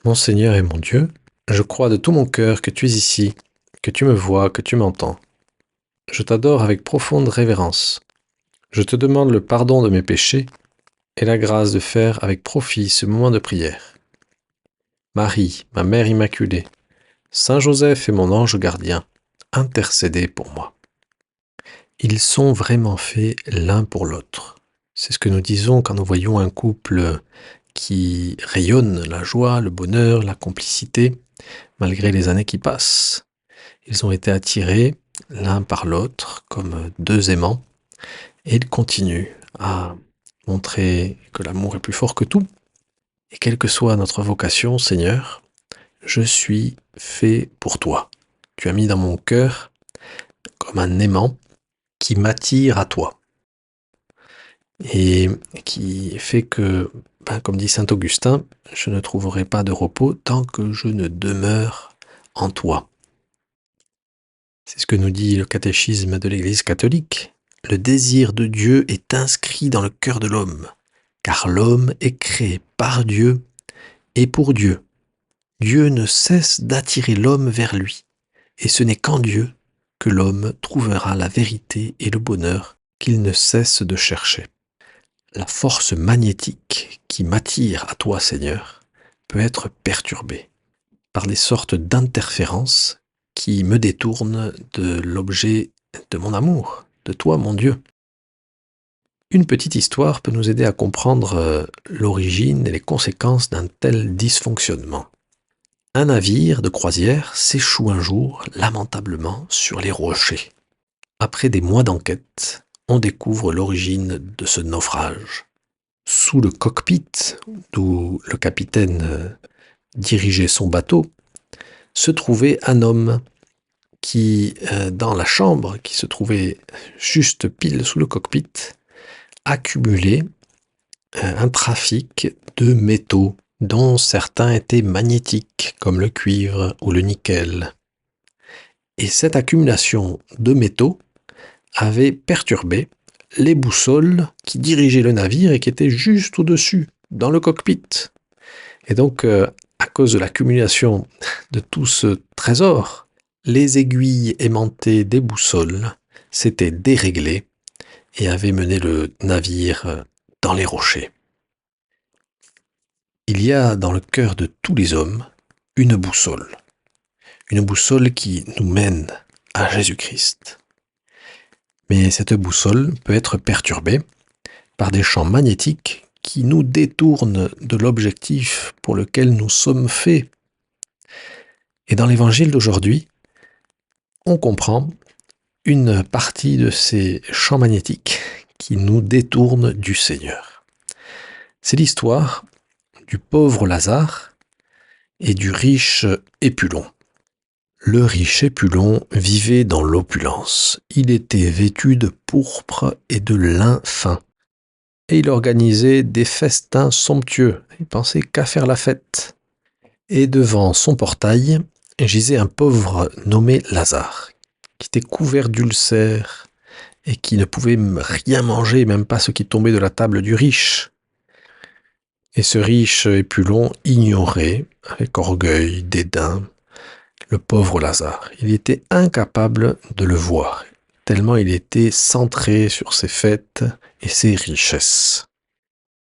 Mon Seigneur et mon Dieu, je crois de tout mon cœur que tu es ici, que tu me vois, que tu m'entends. Je t'adore avec profonde révérence. Je te demande le pardon de mes péchés et la grâce de faire avec profit ce moment de prière. Marie, ma Mère Immaculée, Saint Joseph et mon ange gardien, intercédez pour moi. Ils sont vraiment faits l'un pour l'autre. C'est ce que nous disons quand nous voyons un couple qui rayonne la joie, le bonheur, la complicité, malgré les années qui passent. Ils ont été attirés l'un par l'autre comme deux aimants et ils continuent à montrer que l'amour est plus fort que tout. Et quelle que soit notre vocation, Seigneur, je suis fait pour toi. Tu as mis dans mon cœur comme un aimant qui m'attire à toi et qui fait que, comme dit saint Augustin, je ne trouverai pas de repos tant que je ne demeure en toi. C'est ce que nous dit le catéchisme de l'Église catholique. Le désir de Dieu est inscrit dans le cœur de l'homme, car l'homme est créé par Dieu et pour Dieu. Dieu ne cesse d'attirer l'homme vers lui, et ce n'est qu'en Dieu que l'homme trouvera la vérité et le bonheur qu'il ne cesse de chercher. La force magnétique qui m'attire à toi, Seigneur, peut être perturbée par des sortes d'interférences qui me détournent de l'objet de mon amour, de toi, mon Dieu. Une petite histoire peut nous aider à comprendre l'origine et les conséquences d'un tel dysfonctionnement. Un navire de croisière s'échoue un jour lamentablement sur les rochers. Après des mois d'enquête, on découvre l'origine de ce naufrage. Sous le cockpit, d'où le capitaine dirigeait son bateau, se trouvait un homme qui, dans la chambre qui se trouvait juste pile sous le cockpit, accumulait un trafic de métaux dont certains étaient magnétiques, comme le cuivre ou le nickel. Et cette accumulation de métaux avait perturbé les boussoles qui dirigeaient le navire et qui étaient juste au-dessus, dans le cockpit. Et donc, à cause de l'accumulation de tout ce trésor, les aiguilles aimantées des boussoles s'étaient déréglées et avaient mené le navire dans les rochers. Il y a dans le cœur de tous les hommes une boussole qui nous mène à Jésus-Christ. Mais cette boussole peut être perturbée par des champs magnétiques qui nous détournent de l'objectif pour lequel nous sommes faits. Et dans l'évangile d'aujourd'hui, on comprend une partie de ces champs magnétiques qui nous détournent du Seigneur. C'est l'histoire du pauvre Lazare et du riche Épulon. Le riche Épulon vivait dans l'opulence. Il était vêtu de pourpre et de lin fin. Et il organisait des festins somptueux. Il pensait qu'à faire la fête. Et devant son portail gisait un pauvre nommé Lazare, qui était couvert d'ulcères et qui ne pouvait rien manger, même pas ce qui tombait de la table du riche. Et ce riche Épulon ignorait, avec orgueil, dédain, le pauvre Lazare. Il était incapable de le voir, tellement il était centré sur ses fêtes et ses richesses.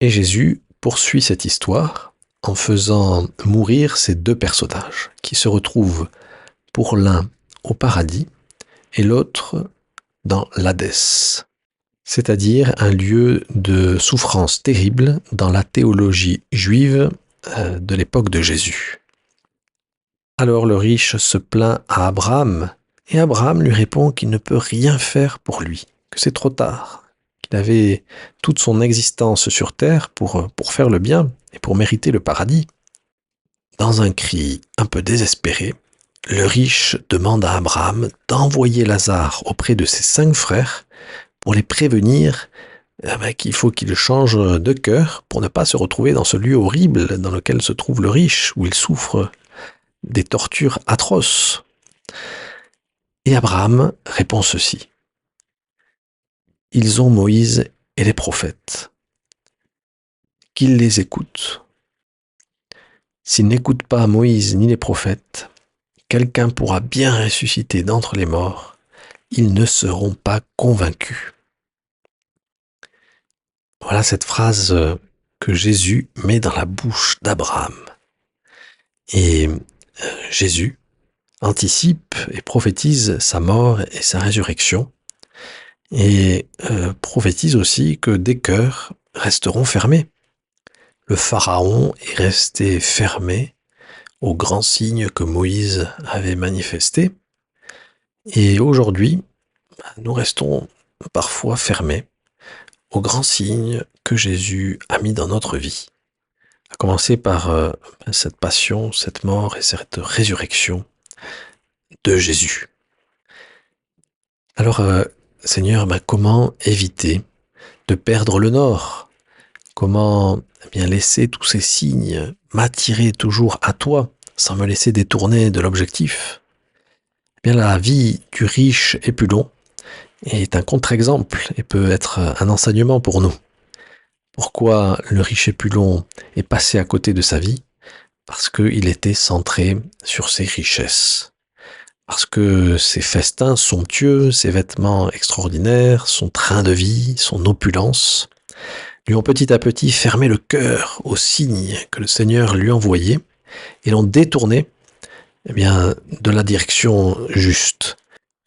Et Jésus poursuit cette histoire en faisant mourir ces deux personnages, qui se retrouvent pour l'un au paradis et l'autre dans l'Hadès, c'est-à-dire un lieu de souffrance terrible dans la théologie juive de l'époque de Jésus. Alors le riche se plaint à Abraham, et Abraham lui répond qu'il ne peut rien faire pour lui, que c'est trop tard, qu'il avait toute son existence sur terre pour faire le bien et pour mériter le paradis. Dans un cri un peu désespéré, le riche demande à Abraham d'envoyer Lazare auprès de ses 5 frères pour les prévenir qu'il faut qu'il change de cœur pour ne pas se retrouver dans ce lieu horrible dans lequel se trouve le riche, où il souffre des tortures atroces. Et Abraham répond ceci. Ils ont Moïse et les prophètes. Qu'ils les écoutent. S'ils n'écoutent pas Moïse ni les prophètes, quelqu'un pourra bien ressusciter d'entre les morts, ils ne seront pas convaincus. Voilà cette phrase que Jésus met dans la bouche d'Abraham. Et Jésus anticipe et prophétise sa mort et sa résurrection, et prophétise aussi que des cœurs resteront fermés. Le Pharaon est resté fermé aux grands signes que Moïse avait manifestés, et aujourd'hui, nous restons parfois fermés aux grands signes que Jésus a mis dans notre vie. À commencer par cette passion, cette mort et cette résurrection de Jésus. Alors, Seigneur, comment éviter de perdre le nord? Comment bien laisser tous ces signes m'attirer toujours à toi, sans me laisser détourner de l'objectif? Bien, la vie du riche Épulon est un contre-exemple et peut être un enseignement pour nous. Pourquoi le riche Épulon est passé à côté de sa vie? Parce qu'il était centré sur ses richesses. Parce que ses festins somptueux, ses vêtements extraordinaires, son train de vie, son opulence, lui ont petit à petit fermé le cœur aux signes que le Seigneur lui envoyait et l'ont détourné de la direction juste.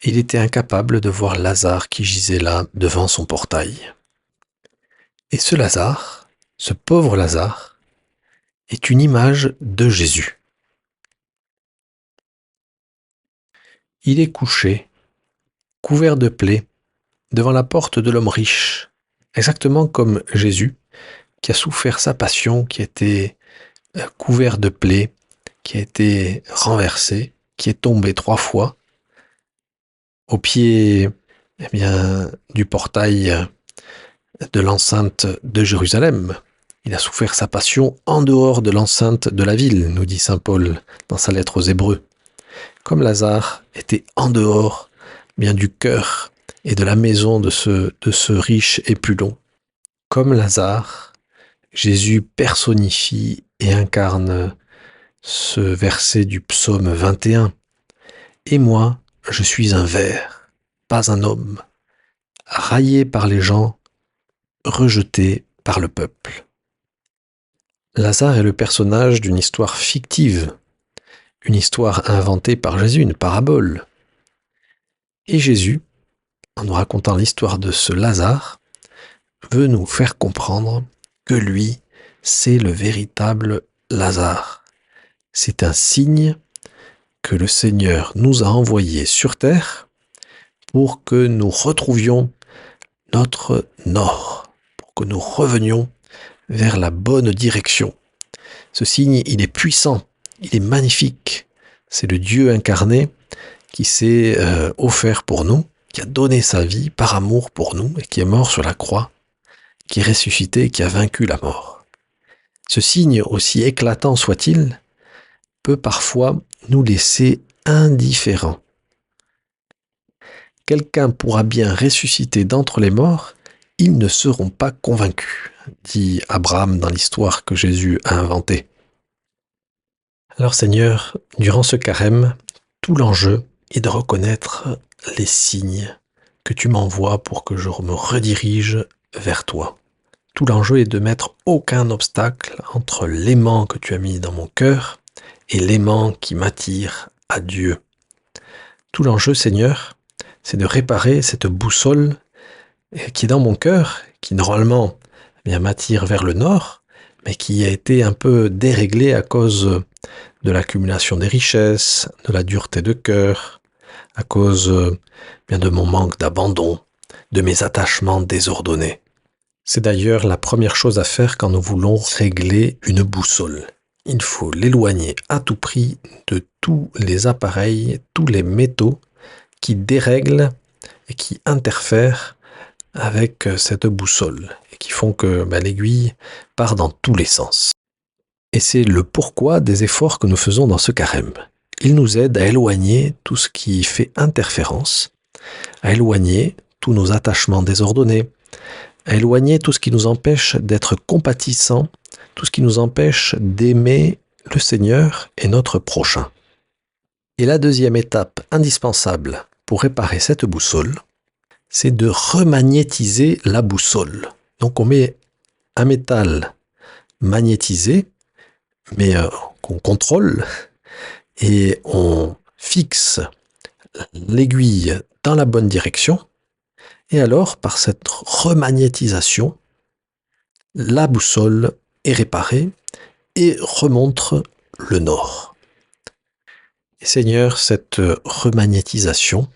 Il était incapable de voir Lazare qui gisait là devant son portail. Et ce Lazare, ce pauvre Lazare, est une image de Jésus. Il est couché, couvert de plaies, devant la porte de l'homme riche, exactement comme Jésus, qui a souffert sa passion, qui a été couvert de plaies, qui a été renversé, qui est tombé 3 fois, au pied du portail de l'enceinte de Jérusalem. Il a souffert sa passion en dehors de l'enceinte de la ville, nous dit saint Paul dans sa lettre aux Hébreux. Comme Lazare était en dehors du cœur et de la maison de ce riche Épulon. Comme Lazare, Jésus personnifie et incarne ce verset du psaume 21. « Et moi, je suis un ver, pas un homme, raillé par les gens, rejeté par le peuple. » Lazare est le personnage d'une histoire fictive, une histoire inventée par Jésus, une parabole. Et Jésus, en nous racontant l'histoire de ce Lazare, veut nous faire comprendre que lui, c'est le véritable Lazare. C'est un signe que le Seigneur nous a envoyé sur terre pour que nous retrouvions notre nord, pour que nous revenions vers la bonne direction. Ce signe, il est puissant, il est magnifique. C'est le Dieu incarné qui s'est offert pour nous, qui a donné sa vie par amour pour nous et qui est mort sur la croix, qui est ressuscité et qui a vaincu la mort. Ce signe, aussi éclatant soit-il, peut parfois nous laisser indifférents. Quelqu'un pourra bien ressusciter d'entre les morts, ils ne seront pas convaincus, dit Abraham dans l'histoire que Jésus a inventée. Alors Seigneur, durant ce carême, tout l'enjeu est de reconnaître les signes que tu m'envoies pour que je me redirige vers toi. Tout l'enjeu est de mettre aucun obstacle entre l'aimant que tu as mis dans mon cœur et l'aimant qui m'attire à Dieu. Tout l'enjeu, Seigneur, c'est de réparer cette boussole qui est dans mon cœur, qui normalement m'attire vers le nord, mais qui a été un peu déréglée à cause de l'accumulation des richesses, de la dureté de cœur, à cause de mon manque d'abandon, de mes attachements désordonnés. C'est d'ailleurs la première chose à faire quand nous voulons régler une boussole. Il faut l'éloigner à tout prix de tous les appareils, tous les métaux qui dérèglent et qui interfèrent avec cette boussole et qui font que l'aiguille part dans tous les sens. Et c'est le pourquoi des efforts que nous faisons dans ce carême. Il nous aide à éloigner tout ce qui fait interférence, à éloigner tous nos attachements désordonnés, à éloigner tout ce qui nous empêche d'être compatissants, tout ce qui nous empêche d'aimer le Seigneur est notre prochain. Et la deuxième étape indispensable pour réparer cette boussole, c'est de remagnétiser la boussole. Donc on met un métal magnétisé, mais qu'on contrôle, et on fixe l'aiguille dans la bonne direction. Et alors, par cette remagnétisation, la boussole est réparée et remontre le nord. Et Seigneur, cette remagnétisation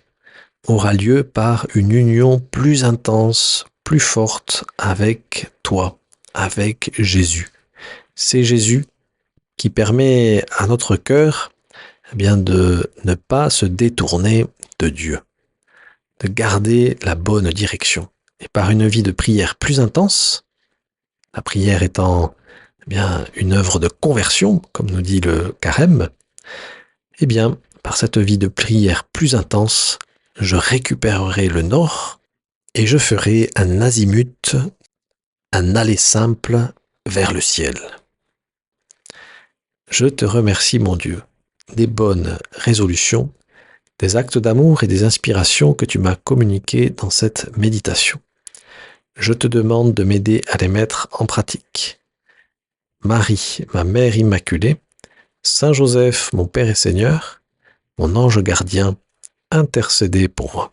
aura lieu par une union plus intense, plus forte avec toi, avec Jésus. C'est Jésus qui permet à notre cœur de ne pas se détourner de Dieu, de garder la bonne direction. Et par une vie de prière plus intense, la prière étant une œuvre de conversion, comme nous dit le Carême, par cette vie de prière plus intense, je récupérerai le nord et je ferai un azimut, un aller simple vers le ciel. Je te remercie, mon Dieu, des bonnes résolutions, des actes d'amour et des inspirations que tu m'as communiquées dans cette méditation. Je te demande de m'aider à les mettre en pratique. Marie, ma Mère Immaculée, Saint Joseph, mon Père et Seigneur, mon ange gardien, intercédez pour moi.